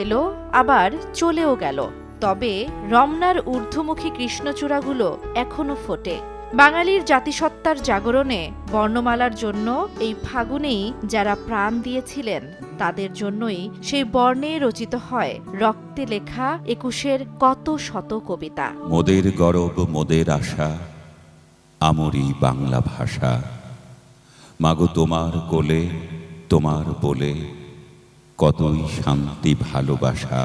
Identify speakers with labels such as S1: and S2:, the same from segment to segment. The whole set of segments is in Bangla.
S1: এলো আবার চলেও গেল, তবে রমনার ঊর্ধ্বমুখী কৃষ্ণচূড়াগুলো এখনো ফোটে। বাঙালির জাতিসত্তার জাগরণে বর্ণমালার জন্য এই ফাগুনেই যারা প্রাণ দিয়েছিলেন তাদের জন্যই সেই বর্ণে রচিত হয় রক্তে লেখা ২১-এর কত শত কবিতা।
S2: মোদের গরব মোদের আশা, আমরি বাংলা ভাষা, মাগো তোমার কোলে তোমার বলে, কতই শান্তি ভালোবাসা,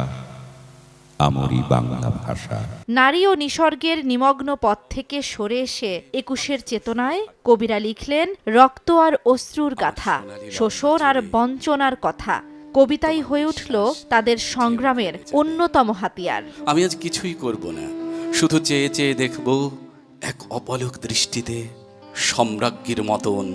S2: আমরি বাংলা ভাষা।
S1: নারী ও নিসর্গের নিমগ্ন পথ থেকে সরে এসে ২১-এর চেতনায় কবিরা লিখলেন রক্ত আর অশ্রুর গাথা, শোষণ আর বঞ্চনার কথা। কবিতাই হয়ে উঠল তাদের সংগ্রামের অন্যতম হাতিয়ার।
S3: আমি আজ কিছুই করব না, শুধু চেয়ে চেয়ে দেখব এক অপলক দৃষ্টিতে সম্রাজ্ঞীর মতন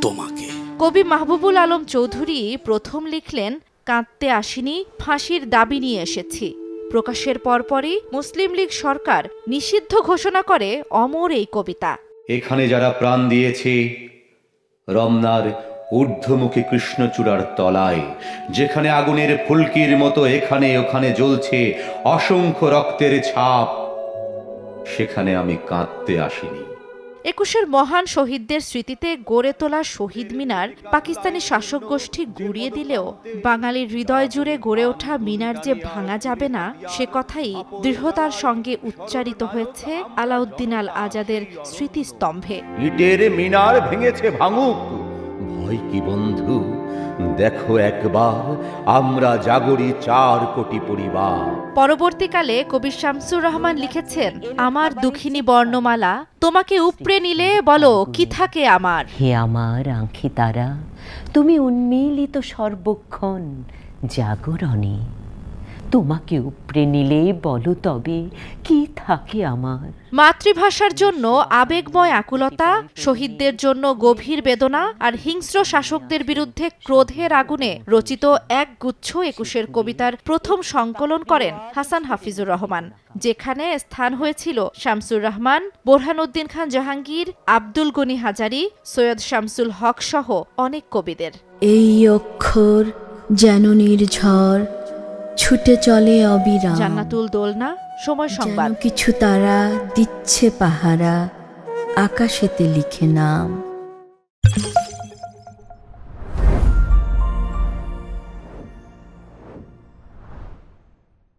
S3: তোমাকে।
S1: কবি মাহবুবুল আলম চৌধুরী প্রথম লিখলেন, কাঁদতে আসিনি, ফাঁসির দাবি নিয়ে এসেছি। প্রকাশের পরপরই মুসলিম লীগ সরকার নিষিদ্ধ ঘোষণা করে অমর এই কবিতা।
S4: এখানে যারা প্রাণ দিয়েছে রমনার ঊর্ধ্বমুখী কৃষ্ণচূড়ার তলায়, যেখানে আগুনের ফুলকির মতো এখানে ওখানে জ্বলছে অসংখ্য রক্তের ছাপ, সেখানে আমি কাঁদতে আসিনি।
S1: ২১-এর মহান শহীদদের স্মৃতিতে গড়ে তোলা শহীদ মিনার পাকিস্তানি শাসক গোষ্ঠী গুঁড়িয়ে দিলেও বাঙালির হৃদয় জুড়ে গড়ে ওঠা মিনার যে ভাঙা যাবে না সে কথাই দৃঢ়তার সঙ্গে উচ্চারিত হয়েছে আলাউদ্দিন আল আজাদের স্মৃতিস্তম্ভে।
S4: ইটের মিনার ভেঙেছে ভাঙুক, ভয় কি বন্ধু, দেখো একবার আমরা জাগরি ৪ কোটি পরিবার।
S1: পরবর্তীকালে কবি শামসুর রহমান লিখেছেন, আমার দুঃখিনী বর্ণমালা তোমাকে উপড়ে নিলে বলো কি থাকে আমার।
S5: হে আমার আঁখি তারা, তুমি উন্মিলিত সর্বক্ষণ জাগরণে, তোমাকে উপড়ে নিলে বলো তবে কি থাকে আমার।
S1: মাতৃভাষার জন্য আবেগময় আকুলতা, শহীদদের জন্য গভীর বেদনা আর হিংস্র শাসকদের বিরুদ্ধে ক্রোধের আগুনে রচিত এক গুচ্ছ ২১-এর কবিতার প্রথম সংকলন করেন হাসান হাফিজুর রহমান, যেখানে স্থান হয়েছিল শামসুর রহমান, বোরহানউদ্দিন খান জাহাঙ্গীর, আব্দুল গনি হাজারি, সৈয়দ শামসুল হক সহ অনেক কবিদের।
S6: এই অক্ষর যেন নির্ঝর ছুটে চলে অবিরাম,
S1: জান্নাতুল দোলনা, সময় সংবাদ।
S6: যেন কিছু তারা দিচ্ছে পাহারা, আকাশেতে লিখে নাম।